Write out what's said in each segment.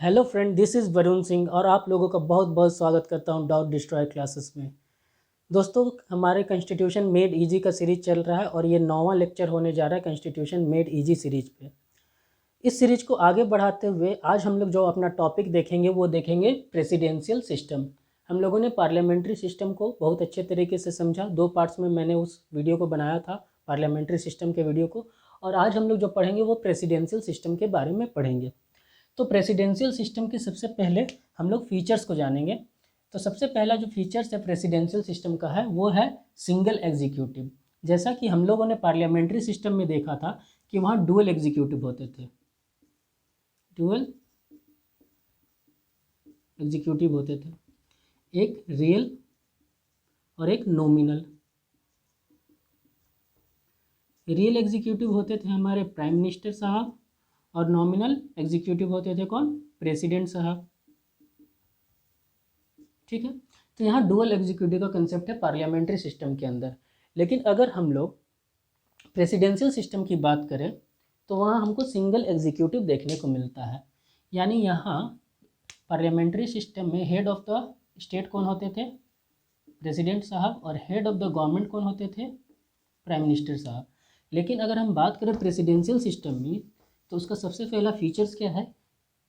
Hello friend, this is Varun Singh और आप लोगों का बहुत बहुत स्वागत करता हूं डाउट डिस्ट्रॉय क्लासेस में। दोस्तों, हमारे कॉन्स्टिट्यूशन मेड इजी का सीरीज चल रहा है और ये 9वां लेक्चर होने जा रहा है कॉन्स्टिट्यूशन मेड इजी सीरीज पे। इस सीरीज को आगे बढ़ाते हुए आज हम लोग जो अपना टॉपिक देखेंगे वो देखेंगे प्रेसिडेंशियल सिस्टम। हम लोगों ने पार्लियामेंट्री सिस्टम को बहुत अच्छे तरीके से समझा। 2 पार्ट्स में मैंने उस वीडियो को बनाया था, पार्लियामेंट्री सिस्टम के वीडियो को। और आज हम लोग जो पढ़ेंगे वो प्रेसिडेंशियल सिस्टम के बारे में पढ़ेंगे। तो प्रेसिडेंशियल सिस्टम के सबसे पहले हम लोग फीचर्स को जानेंगे। तो सबसे पहला जो फीचर्स है प्रेसिडेंशियल सिस्टम का है वो है सिंगल एग्जीक्यूटिव। जैसा कि हम लोगों ने पार्लियामेंट्री सिस्टम में देखा था कि वहाँ डुअल एग्जीक्यूटिव होते थे, डुअल एग्जीक्यूटिव होते थे, एक रियल और एक नॉमिनल। रियल एग्जीक्यूटिव होते थे हमारे प्राइम मिनिस्टर साहब और नॉमिनल एग्जीक्यूटिव होते थे कौन? प्रेसिडेंट साहब। ठीक है, तो यहाँ डुअल एग्जीक्यूटिव का कंसेप्ट है पार्लियामेंट्री सिस्टम के अंदर। लेकिन अगर हम लोग प्रेसिडेंशियल सिस्टम की बात करें तो वहाँ हमको सिंगल एग्जीक्यूटिव देखने को मिलता है। यानी यहाँ पार्लियामेंट्री सिस्टम में हेड ऑफ द स्टेट कौन होते थे? प्रेसिडेंट साहब। और हेड ऑफ द गवर्नमेंट कौन होते थे? प्राइम मिनिस्टर साहब। लेकिन अगर हम बात करें प्रेसिडेंशियल सिस्टम में तो उसका सबसे पहला फीचर्स क्या है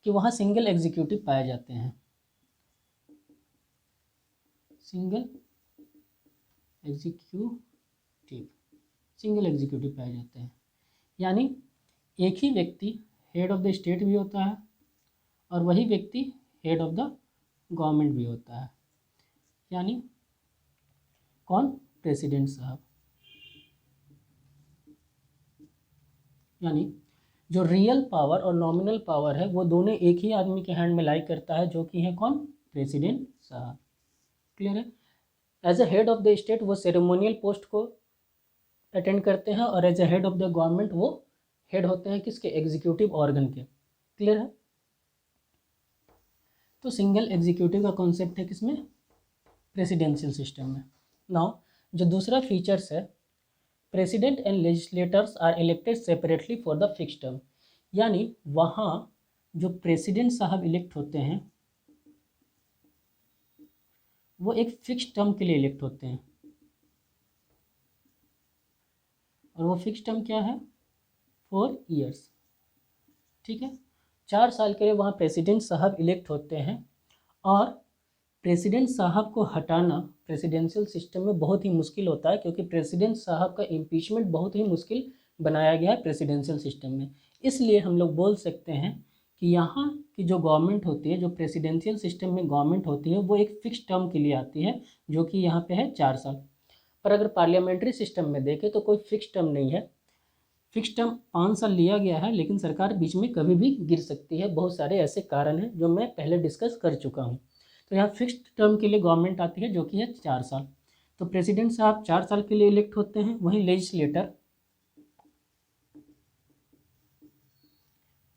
कि वहाँ सिंगल एग्जीक्यूटिव पाए जाते हैं, सिंगल एग्जीक्यूटिव, सिंगल एग्जीक्यूटिव पाए जाते हैं। यानी एक ही व्यक्ति हेड ऑफ द स्टेट भी होता है और वही व्यक्ति हेड ऑफ द गवर्नमेंट भी होता है। यानी कौन? प्रेसिडेंट साहब। यानी जो रियल पावर और नॉमिनल पावर है वो दोनों एक ही आदमी के हैंड में लाई करता है, जो कि है कौन? प्रेसिडेंट साहब। क्लियर है? As a head of the state वो सेरेमोनियल पोस्ट को अटेंड करते हैं और as a head of the government वो हेड होते हैं किसके? एग्जीक्यूटिव ऑर्गन के। क्लियर है? तो सिंगल एग्जीक्यूटिव का कॉन्सेप्ट है किसमें? प्रेसिडेंशियल सिस्टम में। नाउ जो दूसरा फीचर्स है, president and legislators are elected separately for the fix term. यानी वहाँ जो प्रेसिडेंट साहब इलेक्ट होते हैं वो एक फिक्स टर्म के लिए इलेक्ट होते हैं। और वो फिक्स टर्म क्या है? 4 ईयर्स। ठीक है, 4 साल के लिए वहाँ प्रेसिडेंट साहब इलेक्ट होते हैं। और प्रेसिडेंट साहब को हटाना प्रेसिडेंशियल सिस्टम में बहुत ही मुश्किल होता है, क्योंकि प्रेसिडेंट साहब का इम्पीचमेंट बहुत ही मुश्किल बनाया गया है प्रेसिडेंशियल सिस्टम में। इसलिए हम लोग बोल सकते हैं कि यहाँ की जो गवर्नमेंट होती है, जो प्रेसिडेंशियल सिस्टम में गवर्नमेंट होती है, वो एक फिक्स टर्म के लिए आती है, जो कि यहाँ पे है 4 साल। पर अगर पार्लियामेंट्री सिस्टम में देखें तो कोई फिक्स टर्म नहीं है। फिक्स टर्म 5 साल लिया गया है, लेकिन सरकार बीच में कभी भी गिर सकती है। बहुत सारे ऐसे कारण हैं जो मैं पहले डिस्कस कर चुका हूँ। तो यहाँ फिक्स टर्म के लिए गवर्नमेंट आती है, जो कि है 4 साल। तो प्रेसिडेंट साहब 4 साल के लिए इलेक्ट होते हैं। वहीं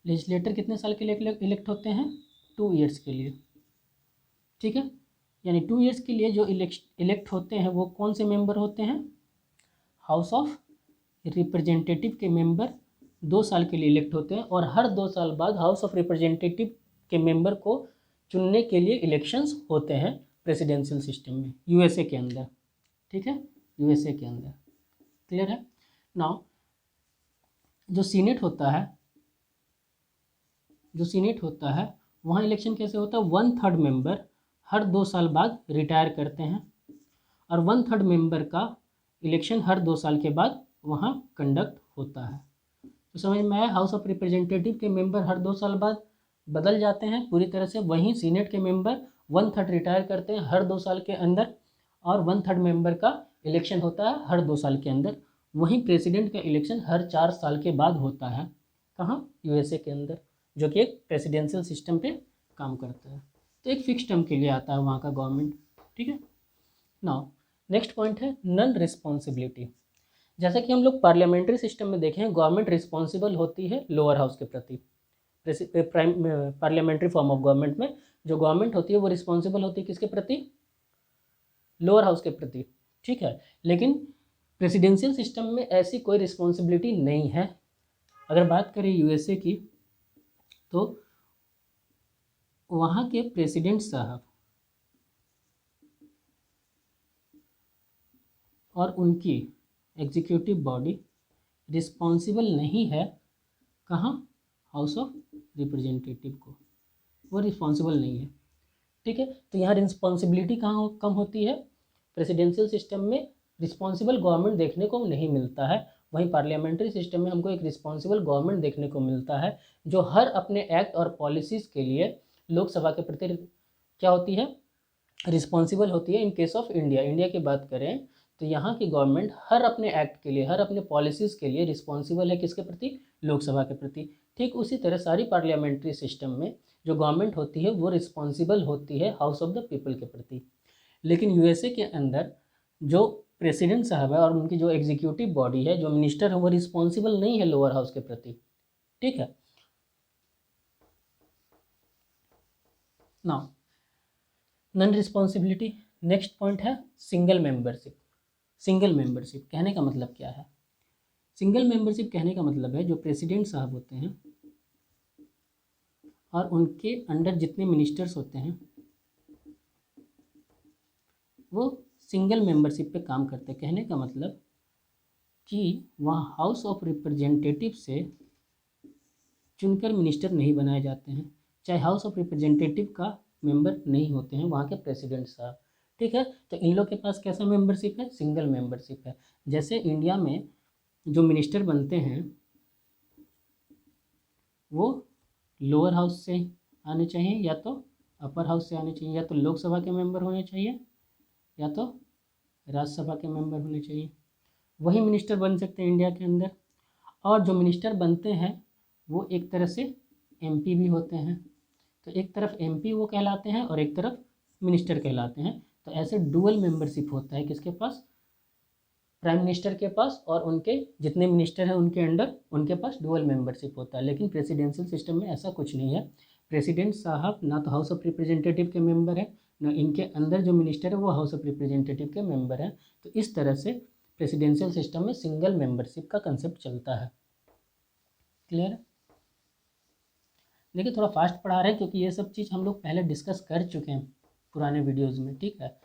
लेजिस्लेटर कितने साल के लिए इलेक्ट होते हैं? 2 ईयर्स के लिए। ठीक है, यानी 2 ईयर्स के लिए जो इलेक्ट होते हैं वो कौन से मेंबर होते हैं? हाउस ऑफ रिप्रेजेंटेटिव के मेंबर 2 साल के लिए इलेक्ट होते हैं। और हर 2 साल बाद हाउस ऑफ रिप्रेजेंटेटिव के मेंबर को चुनने के लिए इलेक्शंस होते हैं प्रेसिडेंशियल सिस्टम में, यूएसए के अंदर। ठीक है, यूएसए के अंदर। क्लियर है? नाउ जो सीनेट होता है वहाँ इलेक्शन कैसे होता है? 1/3 मेंबर हर 2 साल बाद रिटायर करते हैं और 1/3 मेंबर का इलेक्शन हर 2 साल के बाद वहाँ कंडक्ट होता है। तो समझ में आया? हाउस ऑफ रिप्रेजेंटेटिव के मेंबर हर 2 साल बाद बदल जाते हैं पूरी तरह से। वहीं सीनेट के मेंबर 1/3 रिटायर करते हैं हर 2 साल के अंदर और 1/3 मेंबर का इलेक्शन होता है हर 2 साल के अंदर। वहीं प्रेसिडेंट का इलेक्शन हर 4 साल के बाद होता है। कहाँ? यूएसए के अंदर, जो कि एक प्रेसिडेंशियल सिस्टम पे काम करता है। तो एक फिक्स टर्म के लिए आता है वहाँ का गवर्नमेंट। ठीक है, नाउ नेक्स्ट पॉइंट है नन रिस्पॉन्सिबिलिटी। जैसा कि हम लोग पार्लियामेंट्री सिस्टम में देखें, गवर्नमेंट रिस्पॉन्सिबल होती है लोअर हाउस के प्रति। पार्लियामेंट्री फॉर्म ऑफ गवर्नमेंट में जो गवर्नमेंट होती है वो रिस्पॉन्सिबल होती है किसके प्रति? लोअर हाउस के प्रति। ठीक है, लेकिन प्रेसिडेंशियल सिस्टम में ऐसी कोई रिस्पॉन्सिबिलिटी नहीं है। अगर बात करें यूएसए की तो वहाँ के प्रेसिडेंट साहब और उनकी एग्जीक्यूटिव बॉडी रिस्पॉन्सिबल नहीं है, कहाँ, हाउस ऑफ रिप्रेजेंटेटिव को, वो रिस्पॉन्सिबल नहीं है। ठीक है, तो यहाँ रिस्पॉन्सिबिलिटी कहाँ कम होती है, प्रेसिडेंशियल सिस्टम में रिस्पॉन्सिबल गवर्नमेंट देखने को नहीं मिलता है, वहीं पार्लियामेंट्री सिस्टम में हमको एक रिस्पॉन्सिबल गवर्नमेंट देखने को मिलता है, जो हर अपने एक्ट और पॉलिसीज़ के लिए लोकसभा के प्रति क्या होती है, रिस्पॉन्सिबल होती है। In case of India, India की बात करें तो यहाँ की गवर्नमेंट हर अपने एक्ट के लिए, हर अपने पॉलिसीज़ के लिए रिस्पॉन्सिबल है, किसके प्रति, लोकसभा के प्रति। ठीक उसी तरह सारी पार्लियामेंट्री सिस्टम में जो गवर्नमेंट होती है वो रिस्पॉन्सिबल होती है हाउस ऑफ द पीपल के प्रति। लेकिन यूएसए के अंदर जो प्रेसिडेंट साहब है और उनकी जो एग्जीक्यूटिव बॉडी है, जो मिनिस्टर है, वो रिस्पॉन्सिबल नहीं है लोअर हाउस के प्रति। ठीक है, now non responsibility. Next point है सिंगल मेंबरशिप। सिंगल मेंबरशिप कहने का मतलब क्या है, सिंगल मेंबरशिप कहने का मतलब है जो प्रेसिडेंट साहब होते हैं और उनके अंडर जितने मिनिस्टर्स होते हैं वो सिंगल मेंबरशिप पे काम करते हैं। कहने का मतलब कि वहाँ हाउस ऑफ रिप्रेजेंटेटिव से चुनकर मिनिस्टर नहीं बनाए जाते हैं, चाहे हाउस ऑफ रिप्रेजेंटेटिव का मेंबर नहीं होते हैं वहाँ के प्रेसिडेंट साहब। ठीक है, तो इन लोग के पास कैसा मेंबरशिप है, सिंगल मेंबरशिप है। जैसे इंडिया में जो मिनिस्टर बनते हैं वो लोअर हाउस से आने चाहिए या तो अपर हाउस से आने चाहिए, या तो लोकसभा के मेंबर होने चाहिए या तो राज्यसभा के मेंबर होने चाहिए, वही मिनिस्टर बन सकते हैं इंडिया के अंदर। और जो मिनिस्टर बनते हैं वो एक तरह से एमपी भी होते हैं, तो एक तरफ एमपी वो कहलाते हैं और एक तरफ मिनिस्टर कहलाते हैं। तो ऐसे डुअल मेंबरशिप होता है किसके पास, प्राइम मिनिस्टर के पास, और उनके जितने मिनिस्टर हैं उनके अंडर उनके पास डुअल मेंबरशिप होता है। लेकिन प्रेसिडेंशियल सिस्टम में ऐसा कुछ नहीं है। प्रेसिडेंट साहब ना तो हाउस ऑफ रिप्रेजेंटेटिव के मेंबर है, ना इनके अंदर जो मिनिस्टर है वो हाउस ऑफ रिप्रेजेंटेटिव के मेंबर हैं। तो इस तरह से प्रेसिडेंशियल सिस्टम में सिंगल मेंबरशिप का कंसेप्ट चलता है। क्लियर है? देखिए थोड़ा फास्ट पढ़ा रहे हैं क्योंकि ये सब चीज़ हम लोग पहले डिस्कस कर चुके हैं पुराने वीडियोज़ में। ठीक है,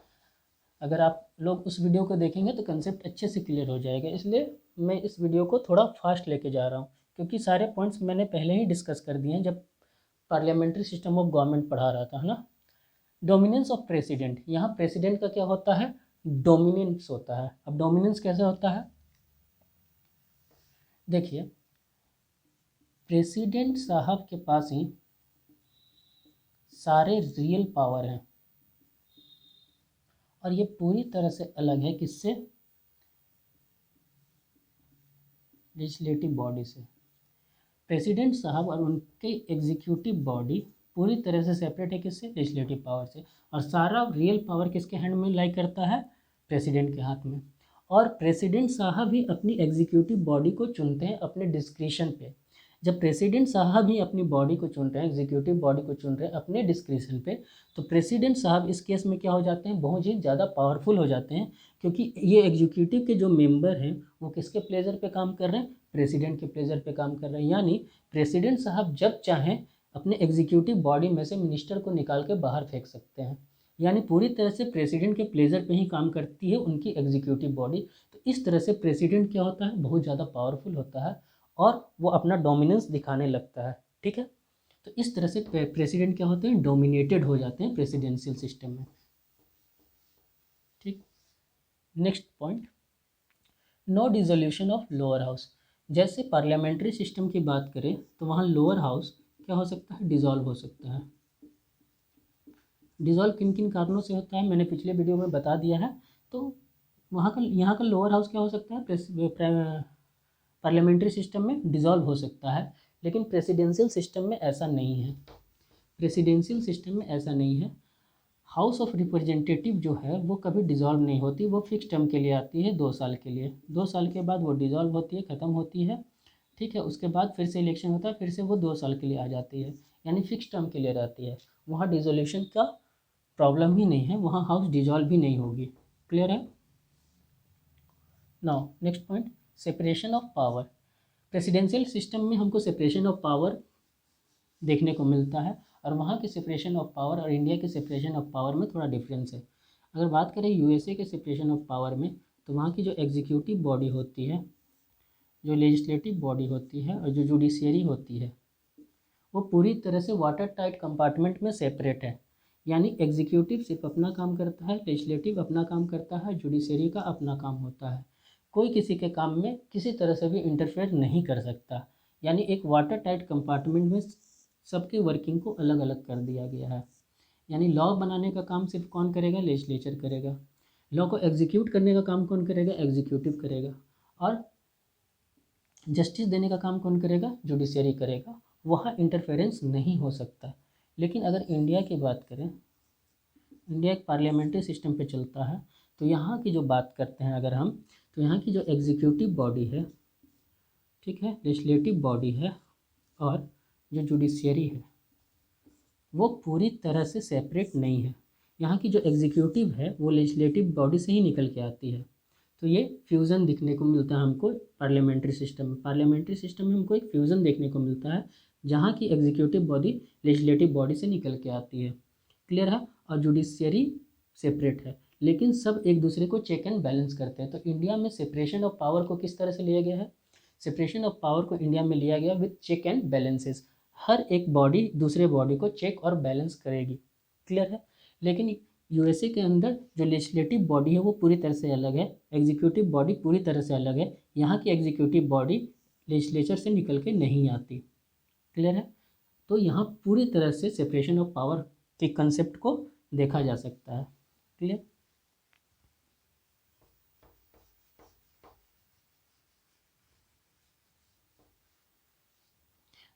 अगर आप लोग उस वीडियो को देखेंगे तो कंसेप्ट अच्छे से क्लियर हो जाएगा, इसलिए मैं इस वीडियो को थोड़ा फास्ट लेके जा रहा हूँ क्योंकि सारे पॉइंट्स मैंने पहले ही डिस्कस कर दिए हैं जब पार्लियामेंट्री सिस्टम ऑफ गवर्नमेंट पढ़ा रहा था, है ना। डोमिनेंस ऑफ प्रेसिडेंट, यहाँ प्रेसिडेंट का क्या होता है, डोमिनेंस होता है। अब डोमिनेंस कैसे होता है, देखिए प्रेसिडेंट साहब के पास ही सारे रियल पावर हैं और ये पूरी तरह से अलग है किससे, लेजिस्लेटिव बॉडी से। प्रेसिडेंट साहब और उनके एग्जीक्यूटिव बॉडी पूरी तरह से सेपरेट है किससे, लेजिस्लेटिव पावर से। और सारा रियल पावर किसके हैंड में लाई करता है, प्रेसिडेंट के हाथ में। और प्रेसिडेंट साहब ही अपनी एग्जीक्यूटिव बॉडी को चुनते हैं अपने डिस्क्रिशन पे। जब प्रेसिडेंट साहब ही अपनी बॉडी को चुन रहे हैं, एग्जीक्यूटिव बॉडी को चुन रहे हैं अपने डिस्क्रिशन पे, तो प्रेसिडेंट साहब इस केस में क्या हो जाते हैं, बहुत ही ज़्यादा पावरफुल हो जाते हैं, क्योंकि ये एग्जीक्यूटिव के जो मेंबर हैं वो किसके प्लेजर पे काम कर रहे हैं, प्रेसिडेंट के प्लेजर पे काम कर रहे हैं। यानी प्रेसिडेंट साहब जब चाहें अपने एग्जीक्यूटिव बॉडी में से मिनिस्टर को निकाल के बाहर फेंक सकते हैं। यानी पूरी तरह से प्रेसिडेंट के प्लेजर पे ही काम करती है उनकी एग्जीक्यूटिव बॉडी। तो इस तरह से प्रेसिडेंट क्या होता है, बहुत ज़्यादा पावरफुल होता है और वो अपना डोमिनेंस दिखाने लगता है। ठीक है, तो इस तरह से प्रेसिडेंट क्या होते हैं, डोमिनेटेड हो जाते हैं प्रेसिडेंशियल सिस्टम में। ठीक, next point, no dissolution of lower house. जैसे पार्लियामेंट्री सिस्टम की बात करें तो वहाँ लोअर हाउस क्या हो सकता है, डिसॉल्व हो सकता है। डिसॉल्व किन किन कारणों से होता है मैंने पिछले वीडियो में बता दिया है। तो वहाँ का यहाँ का लोअर हाउस क्या हो सकता है, पार्लियामेंट्री सिस्टम में डिसॉल्व हो सकता है। लेकिन प्रेसिडेंशियल सिस्टम में ऐसा नहीं है। प्रेसिडेंशियल सिस्टम में ऐसा नहीं है। हाउस ऑफ रिप्रेजेंटेटिव जो है वो कभी डिसॉल्व नहीं होती, वो फिक्स टर्म के लिए आती है 2 साल के लिए। 2 साल के बाद वो डिसॉल्व होती है, ख़त्म होती है। ठीक है, उसके बाद फिर से इलेक्शन होता है, फिर से वो 2 साल के लिए आ जाती है, यानी फिक्स टर्म के लिए रहती है। वहाँ डिसोल्यूशन का प्रॉब्लम ही नहीं है, वहाँ हाउस डिसॉल्व भी नहीं होगी। क्लियर है? Now next point, separation of power. Presidential system में हमको सेपरेशन ऑफ पावर देखने को मिलता है और वहाँ की सेपरेशन ऑफ पावर और इंडिया के सेपरेशन ऑफ पावर में थोड़ा डिफरेंस है। अगर बात करें यूएसए के सेपरेशन ऑफ पावर में, तो वहाँ की जो एग्जीक्यूटिव बॉडी होती है, जो लेजिस्लेटिव बॉडी होती है और जो जुडिशियरी होती है, वो पूरी तरह से वाटर टाइट कंपार्टमेंट में सेपरेट है। यानी एग्जीक्यूटिव सिर्फ अपना काम करता है, लेजिस्लेटिव अपना काम करता है, जुडिशरी का अपना काम होता है। कोई किसी के काम में किसी तरह से भी इंटरफेयर नहीं कर सकता। यानी एक वाटर टाइट कंपार्टमेंट में सबकी वर्किंग को अलग अलग कर दिया गया है। यानी लॉ बनाने का काम सिर्फ कौन करेगा? लेजिस्लेचर करेगा। लॉ को एग्जीक्यूट करने का काम कौन करेगा? एग्जीक्यूटिव करेगा। और जस्टिस देने का काम कौन करेगा? जुडिशरी करेगा। वहाँ इंटरफेरेंस नहीं हो सकता। लेकिन अगर इंडिया की बात करें, इंडिया एक पार्लियामेंट्री सिस्टम पे चलता है, तो यहाँ की जो बात करते हैं अगर हम, तो यहाँ की जो एग्जीक्यूटिव बॉडी है, ठीक है, लेजिस्लेटिव बॉडी है और जो जुडिशरी है, वो पूरी तरह से सेपरेट नहीं है। यहाँ की जो एग्जीक्यूटिव है वो लेजिस्लेटिव बॉडी से ही निकल के आती है। तो ये फ्यूज़न दिखने को मिलता है हमको पार्लियामेंट्री सिस्टम में। पार्लियामेंट्री सिस्टम में हमको एक फ्यूज़न देखने को मिलता है, जहाँ की एग्जीक्यूटिव बॉडी लेजिस्लेटिव बॉडी से निकल के आती है। क्लियर है? और जुडिशियरी सेपरेट है, लेकिन सब एक दूसरे को चेक एंड बैलेंस करते हैं। तो इंडिया में सेपरेशन ऑफ पावर को किस तरह से लिया गया है? सेपरेशन ऑफ पावर को इंडिया में लिया गया विथ चेक एंड बैलेंसेस। हर एक बॉडी दूसरे बॉडी को चेक और बैलेंस करेगी। क्लियर है? लेकिन यूएसए के अंदर जो लेजिस्लेटिव बॉडी है वो पूरी तरह से अलग है, एग्जीक्यूटिव बॉडी पूरी तरह से अलग है। यहाँ की एग्जीक्यूटिव बॉडी लेजिस्लेचर से निकल के नहीं आती। क्लियर है? तो यहाँ पूरी तरह से सेपरेशन ऑफ पावर के कंसेप्ट को देखा जा सकता है। क्लियर?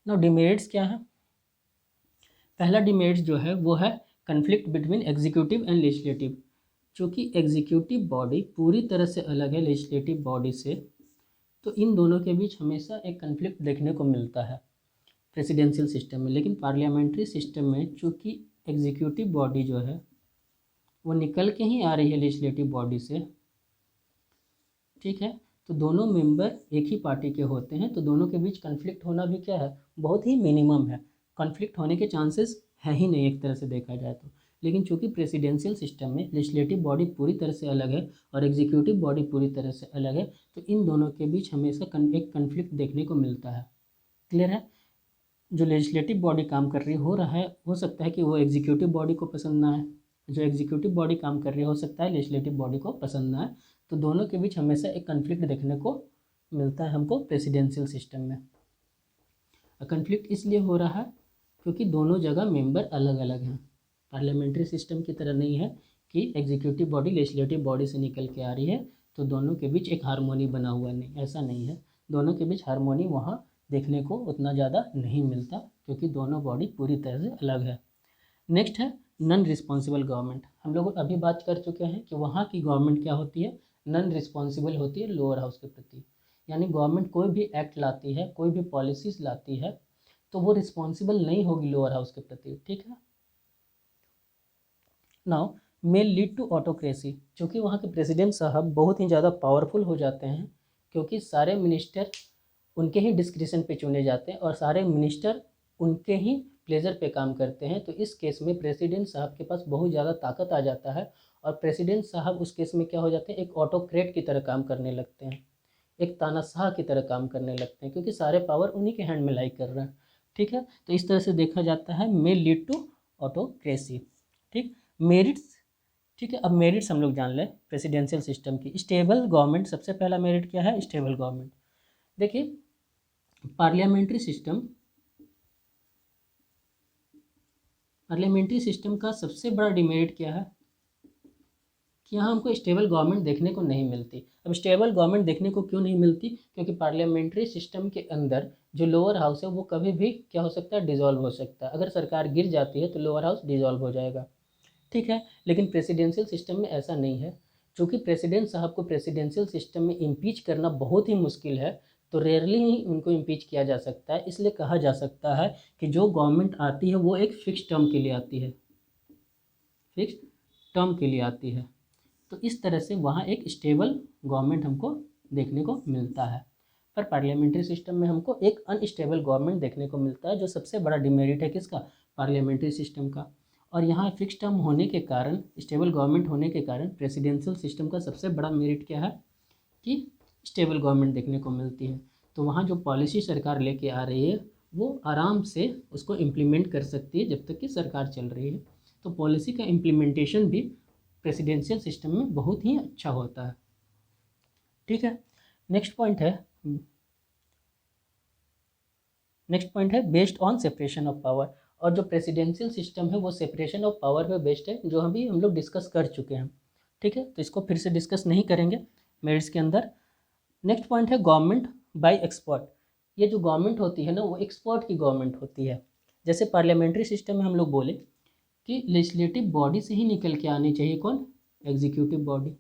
नाउ डिमेरिट्स क्या है? पहला डिमेरिट्स जो है वो है conflict between executive and legislative. चूँकि एग्जीक्यूटिव बॉडी पूरी तरह से अलग है लेजिस्लेटिव बॉडी से, तो इन दोनों के बीच हमेशा एक कन्फ्लिक्ट देखने को मिलता है प्रेसिडेंशियल सिस्टम में। लेकिन पार्लियामेंट्री सिस्टम में चूँकि एग्जीक्यूटिव बॉडी जो है वो निकल के ही आ रही है लेजिस्लेटिव बॉडी से, ठीक है, तो दोनों मेंबर एक ही पार्टी के होते हैं, तो दोनों के बीच कन्फ्लिक्ट होना भी क्या है? बहुत ही मिनिमम है। कॉन्फ्लिक्ट होने के चांसेस है ही नहीं एक तरह से देखा जाए तो। लेकिन चूंकि प्रेसिडेंशियल सिस्टम में लेजिस्लेटिव बॉडी पूरी तरह से अलग है और एग्जीक्यूटिव बॉडी पूरी तरह से अलग है, तो इन दोनों के बीच हमेशा एक कन्फ्लिक्ट देखने को मिलता है। क्लियर है? जो लेजिस्लेटिव बॉडी काम कर रही हो रहा है, हो सकता है कि वो एग्जीक्यूटिव बॉडी को पसंद ना आए, जो एग्जीक्यूटिव बॉडी काम कर रही है हो सकता है लेजिस्लेटिव बॉडी को पसंद ना आए। तो दोनों के बीच हमेशा एक कन्फ्लिक्ट देखने को मिलता है हमको प्रेसिडेंशियल सिस्टम में। कन्फ्लिक्ट इसलिए हो रहा है क्योंकि दोनों जगह मेंबर अलग अलग हैं। पार्लियामेंट्री सिस्टम की तरह नहीं है कि एग्जीक्यूटिव बॉडी लेजिस्लेटिव बॉडी से निकल के आ रही है तो दोनों के बीच एक हार्मोनी बना हुआ नहीं, ऐसा नहीं है। दोनों के बीच हार्मोनी वहाँ देखने को उतना ज़्यादा नहीं मिलता क्योंकि दोनों बॉडी पूरी तरह से अलग है। नेक्स्ट है नॉन रिस्पॉन्सिबल गवर्नमेंट। हम लोग अभी बात कर चुके हैं कि वहाँ की गवर्नमेंट क्या होती है? नॉन रिस्पॉन्सिबल होती है लोअर हाउस के प्रति। यानी गवर्नमेंट कोई भी एक्ट लाती है, कोई भी पॉलिसीज लाती है, तो वो रिस्पॉन्सिबल नहीं होगी लोअर हाउस के प्रति। ठीक है? Now may lead to autocracy. चूँकि वहाँ के प्रेसिडेंट साहब बहुत ही ज़्यादा पावरफुल हो जाते हैं, क्योंकि सारे मिनिस्टर उनके ही डिस्क्रिप्शन पे चुने जाते हैं और सारे मिनिस्टर उनके ही प्लेजर पे काम करते हैं। तो इस केस में प्रेसिडेंट साहब के पास बहुत ज़्यादा ताकत आ जाता है और प्रेसिडेंट साहब उस केस में क्या हो जाते हैं? एक ऑटोक्रेट की तरह काम करने लगते हैं, एक तानाशाह की तरह काम करने लगते हैं, क्योंकि सारे पावर उन्हीं के हैंड में लाई कर रहे हैं। ठीक है? तो इस तरह से देखा जाता है मे लीड टू ऑटोक्रेसी। ठीक, मेरिट्स। ठीक है, अब मेरिट्स हम लोग जान लें प्रेसिडेंशियल सिस्टम की। स्टेबल गवर्नमेंट, सबसे पहला मेरिट क्या है? Stable government. देखिए पार्लियामेंट्री सिस्टम का सबसे बड़ा डिमेरिट क्या है कि यहाँ हमको स्टेबल गवर्नमेंट देखने को नहीं मिलती। अब स्टेबल गवर्नमेंट देखने को क्यों नहीं मिलती? क्योंकि पार्लियामेंट्री सिस्टम के अंदर जो लोअर हाउस है वो कभी भी क्या हो सकता है? डिसॉल्व हो सकता है। अगर सरकार गिर जाती है तो लोअर हाउस डिसॉल्व हो जाएगा। ठीक है, लेकिन प्रेसिडेंशियल सिस्टम में ऐसा नहीं है। चूँकि प्रेसिडेंट साहब को प्रेसिडेंशियल सिस्टम में इम्पीच करना बहुत ही मुश्किल है, तो रेयरली ही उनको इम्पीच किया जा सकता है। इसलिए कहा जा सकता है कि जो गवर्नमेंट आती है वो एक फिक्स टर्म के लिए आती है, फिक्स टर्म के लिए आती है। तो इस तरह से वहाँ एक स्टेबल गवर्नमेंट हमको देखने को मिलता है। पर पार्लियामेंट्री सिस्टम में हमको एक अनस्टेबल गवर्नमेंट देखने को मिलता है, जो सबसे बड़ा डिमेरिट है किसका, पार्लियामेंट्री सिस्टम का। और यहाँ फिक्स टर्म होने के कारण, स्टेबल गवर्नमेंट होने के कारण प्रेसिडेंशियल सिस्टम का सबसे बड़ा मेरिट क्या है कि स्टेबल गवर्नमेंट देखने को मिलती है। तो वहाँ जो पॉलिसी सरकार लेके आ रही है वो आराम से उसको इम्प्लीमेंट कर सकती है जब तक कि सरकार चल रही है। तो पॉलिसी का इम्प्लीमेंटेशन भी प्रेसिडेंशियल सिस्टम में बहुत ही अच्छा होता है। ठीक है, नेक्स्ट पॉइंट है based on separation of power. और जो प्रेसिडेंशियल सिस्टम है वो सेपरेशन ऑफ पावर पे बेस्ड है, जो अभी हम लोग डिस्कस कर चुके हैं। ठीक है, तो इसको फिर से डिस्कस नहीं करेंगे मेरिट्स के अंदर। नेक्स्ट पॉइंट है गवर्नमेंट बाय एक्सपर्ट। ये जो गवर्नमेंट होती है ना, वो एक्सपर्ट की गवर्नमेंट होती है। जैसे पार्लियामेंट्री सिस्टम में हम लोग बोले कि लेजिस्लेटिव बॉडी से ही निकल के आनी चाहिए कौन, एग्जीक्यूटिव बॉडी।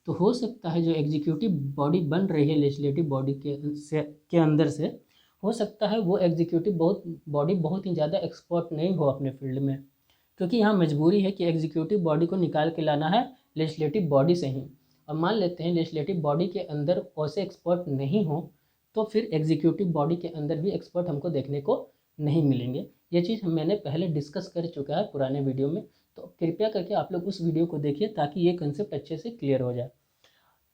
तो हो सकता है जो एग्जीक्यूटिव बॉडी बन रही है लेजिस्लेटिव बॉडी के अंदर से, हो सकता है वो एग्जीक्यूटिव बॉडी बहुत ही ज़्यादा एक्सपर्ट नहीं हो अपने फील्ड में, क्योंकि यहाँ मजबूरी है कि एग्जीक्यूटिव बॉडी को निकाल के लाना है लेजिस्लेटिव बॉडी से ही। और मान लेते हैं लेजिस्लेटिव बॉडी के अंदर वैसे एक्सपर्ट नहीं हो, तो फिर एग्जीक्यूटिव बॉडी के अंदर भी एक्सपर्ट हमको देखने को नहीं मिलेंगे। ये चीज़ मैंने पहले डिस्कस कर चुका है पुराने वीडियो में, तो कृपया करके आप लोग उस वीडियो को देखिए ताकि ये कंसेप्ट अच्छे से क्लियर हो जाए।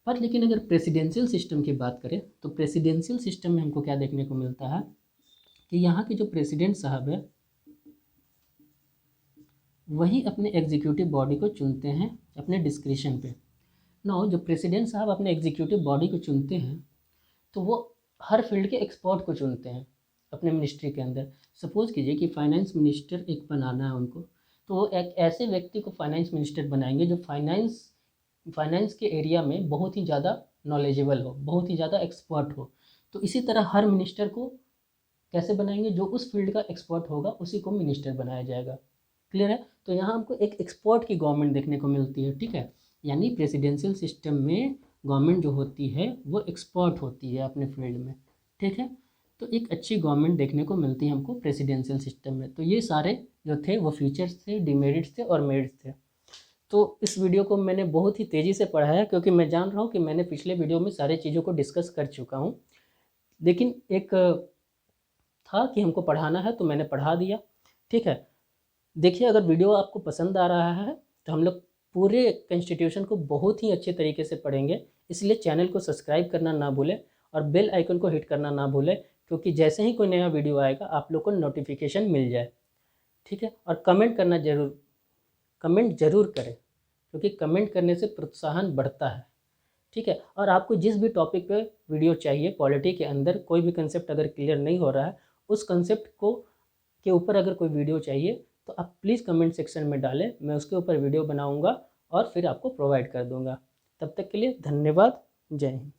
पर लेकिन अगर प्रेसिडेंशियल सिस्टम की बात करें तो प्रेसिडेंशियल सिस्टम में हमको क्या देखने को मिलता है कि यहाँ के जो प्रेसिडेंट साहब है वही अपने एग्जीक्यूटिव बॉडी को चुनते हैं अपने डिस्क्रिशन पे। नो, जो प्रेसिडेंट साहब अपने एग्जीक्यूटिव बॉडी को चुनते हैं तो वो हर फील्ड के एक्सपर्ट को चुनते हैं अपने मिनिस्ट्री के अंदर। सपोज़ कीजिए कि फाइनेंस मिनिस्टर एक बनाना है उनको, तो वो एक ऐसे व्यक्ति को फाइनेंस मिनिस्टर बनाएंगे जो फाइनेंस के एरिया में बहुत ही ज़्यादा नॉलेजेबल हो, बहुत ही ज़्यादा एक्सपर्ट हो। तो इसी तरह हर मिनिस्टर को कैसे बनाएंगे, जो उस फील्ड का एक्सपर्ट होगा उसी को मिनिस्टर बनाया जाएगा। क्लियर है, तो यहाँ हमको एक एक्सपर्ट की गवर्नमेंट देखने को मिलती है। ठीक है, यानी प्रेसिडेंशियल सिस्टम में गवर्नमेंट जो होती है वो एक्सपर्ट होती है अपने फील्ड में। ठीक है, तो एक अच्छी गवर्नमेंट देखने को मिलती है हमको प्रेसिडेंशियल सिस्टम में। तो ये सारे जो थे वो फीचर्स थे, डिमेरिट्स थे और मेरिट्स थे। तो इस वीडियो को मैंने बहुत ही तेज़ी से पढ़ा है क्योंकि मैं जान रहा हूँ कि मैंने पिछले वीडियो में सारी चीज़ों को डिस्कस कर चुका हूँ, लेकिन एक था कि हमको पढ़ाना है तो मैंने पढ़ा दिया। ठीक है, देखिए अगर वीडियो आपको पसंद आ रहा है तो हम लोग पूरे कॉन्स्टिट्यूशन को बहुत ही अच्छे तरीके से पढ़ेंगे, इसलिए चैनल को सब्सक्राइब करना ना भूलें और बेल आइकन को हिट करना ना भूलें, क्योंकि जैसे ही कोई नया वीडियो आएगा आप लोग को नोटिफिकेशन मिल जाए। ठीक है, और कमेंट ज़रूर करें, क्योंकि कमेंट करने से प्रोत्साहन बढ़ता है। ठीक है, और आपको जिस भी टॉपिक पे वीडियो चाहिए, पॉलिटी के अंदर कोई भी कंसेप्ट अगर क्लियर नहीं हो रहा है, उस कंसेप्ट के ऊपर अगर कोई वीडियो चाहिए तो आप प्लीज़ कमेंट सेक्शन में डालें, मैं उसके ऊपर वीडियो बनाऊंगा और फिर आपको प्रोवाइड कर दूंगा। तब तक के लिए धन्यवाद, जय हिंद।